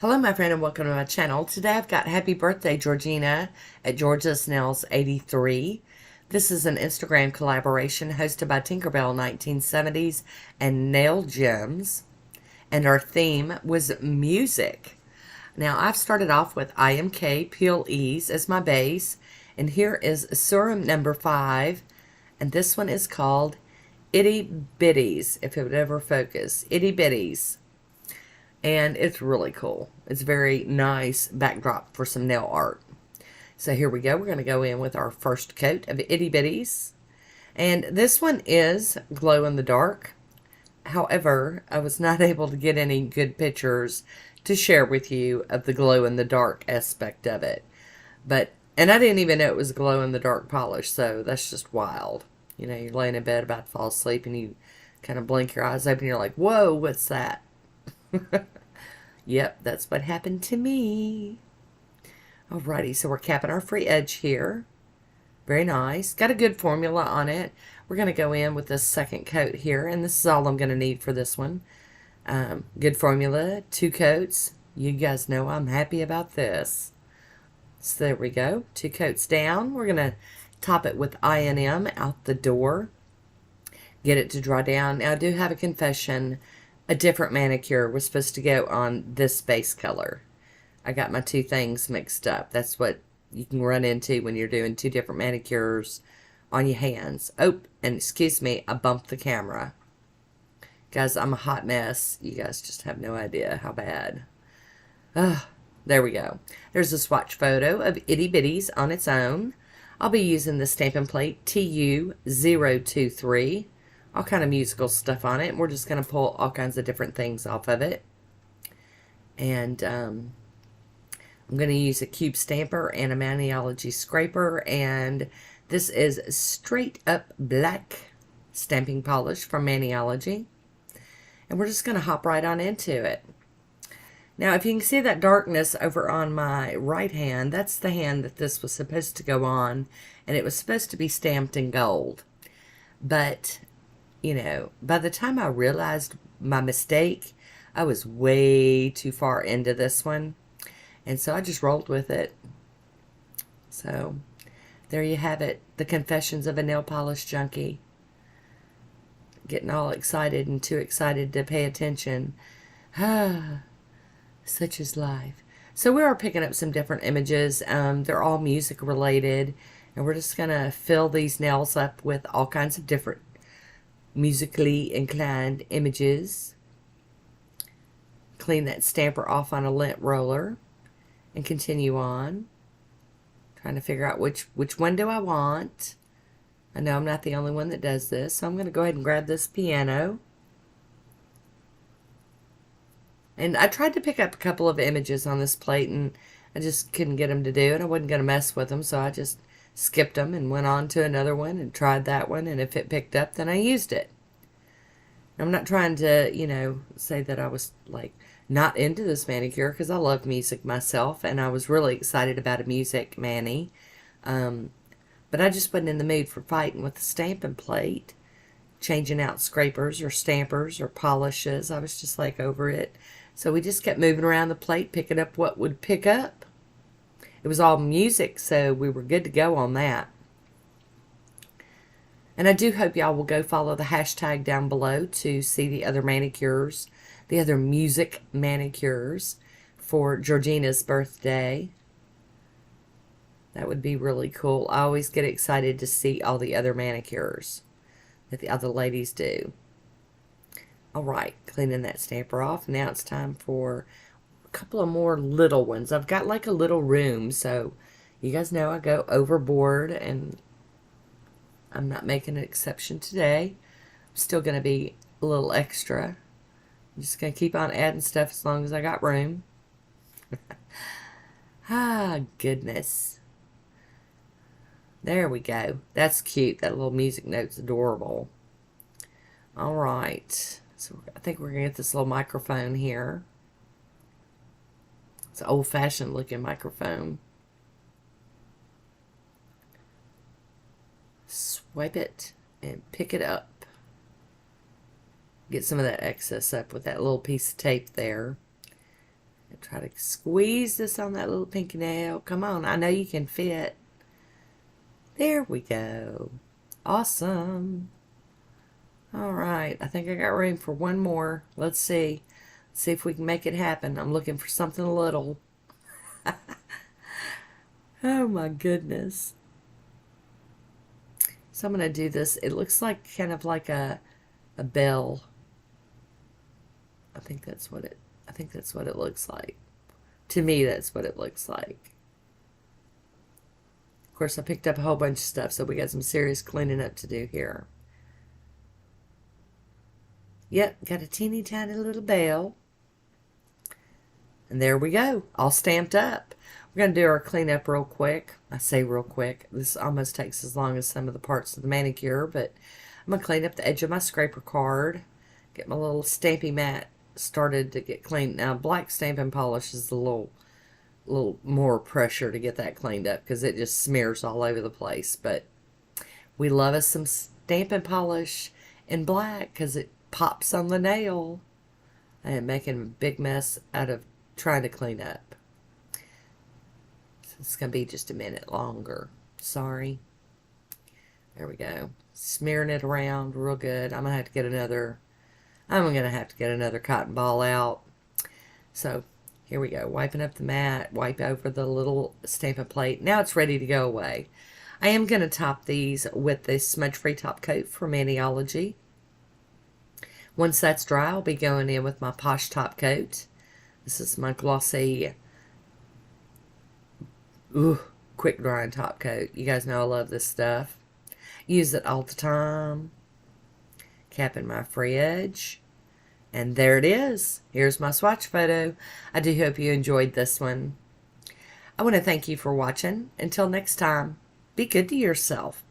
Hello, my friend, and welcome to my channel. Today I've got Happy Birthday, Georgina at Georgia's Nails 83. This is an Instagram collaboration hosted by Tinkerbell 1970s and Nail Gems. And our theme was music. Now, I've started off with IMK Peel Ease as my base. And here is Serum No.5. And this one is called Itty Bitties, if it would ever focus. Itty Bitties. And it's really cool. It's a very nice backdrop for some nail art. So here we go. We're going to go in with our first coat of Itty Bitties. And this one is glow in the dark. However, I was not able to get any good pictures to share with you of the glow in the dark aspect of it. And I didn't even know it was glow in the dark polish, so that's just wild. You know, you're laying in bed about to fall asleep and you kind of blink your eyes open and you're like, whoa, what's that? Yep, that's what happened to me. Alrighty, so we're capping our free edge here. Very nice. Got a good formula on it. We're going to go in with this second coat here, and this is all I'm going to need for this one. Good formula, 2 coats. You guys know I'm happy about this. So there we go. 2 coats down. We're going to top it with I&M out the door. Get it to dry down. Now, I do have a confession. A different manicure was supposed to go on this base color. I got my 2 things mixed up. That's what you can run into when you're doing 2 different manicures on your hands. Oh, and excuse me, I bumped the camera. Guys, I'm a hot mess. You guys just have no idea how bad. There we go. There's a swatch photo of Itty Bitties on its own. I'll be using the Stampin' Plate TU023. All kind of musical stuff on it. We're just going to pull all kinds of different things off of it. And I'm going to use a cube stamper and a Maniology scraper. And this is straight up black stamping polish from Maniology. And we're just going to hop right on into it. Now, if you can see that darkness over on my right hand, that's the hand that this was supposed to go on. And it was supposed to be stamped in gold. But you know, by the time I realized my mistake, I was way too far into this one. And so I just rolled with it. So, there you have it. The confessions of a nail polish junkie. Getting all excited and too excited to pay attention. Such is life. So we are picking up some different images. They're all music related. And we're just going to fill these nails up with all kinds of different musically inclined images. Clean that stamper off on a lint roller and continue on. Trying to figure out which one do I want. I know I'm not the only one that does this, so I'm going to go ahead and grab this piano. And I tried to pick up a couple of images on this plate and I just couldn't get them to do it. I wasn't going to mess with them, so I just skipped them and went on to another one and tried that one, and if it picked up, then I used it. I'm not trying to, you know, say that I was like not into this manicure, because I love music myself and I was really excited about a music mani. But I just wasn't in the mood for fighting with the Stampin' Plate, changing out scrapers or stampers or polishes. I was just like over it. So we just kept moving around the plate, picking up what would pick up. It was all music, so we were good to go on that. And I do hope y'all will go follow the hashtag down below to see the other manicures, the other music manicures for Georgina's birthday. That would be really cool. I always get excited to see all the other manicures that the other ladies do. Alright, cleaning that stamper off. Now it's time for a couple of more little ones. I've got like a little room, so you guys know I go overboard, and I'm not making an exception today. I'm still going to be a little extra. I'm just going to keep on adding stuff as long as I got room. Goodness. There we go. That's cute. That little music note's adorable. Alright. So I think we're going to get this little microphone here. It's an old-fashioned looking microphone. Swipe it and pick it up. Get some of that excess up with that little piece of tape there. Try to squeeze this on that little pinky nail. Come on, I know you can fit. There we go. Awesome. All right, I think I got room for one more. Let's see. See if we can make it happen. I'm looking for something little. Oh my goodness. So I'm going to do this. It looks like kind of like a bell. I think that's what it looks like. To me, that's what it looks like. Of course, I picked up a whole bunch of stuff, so we got some serious cleaning up to do here. Yep, got a teeny tiny little bell. And there we go, all stamped up. We're going to do our cleanup real quick. I say real quick. This almost takes as long as some of the parts of the manicure, but I'm going to clean up the edge of my scraper card. Get my little stampy mat started to get cleaned. Now, black stamping polish is a little more pressure to get that cleaned up because it just smears all over the place. But we love us some stamping polish in black because it pops on the nail. I am making a big mess out of trying to clean up. It's going to be just a minute longer. Sorry. There we go. Smearing it around real good. I'm going to have to get another cotton ball out. So here we go. Wiping up the mat. Wipe over the little stamping plate. Now it's ready to go away. I am going to top these with this smudge-free top coat from Maniology. Once that's dry, I'll be going in with my Posh top coat. This is my glossy, quick drying top coat. You guys know I love this stuff. Use it all the time. Capping my fridge. And there it is. Here's my swatch photo. I do hope you enjoyed this one. I want to thank you for watching. Until next time, be good to yourself.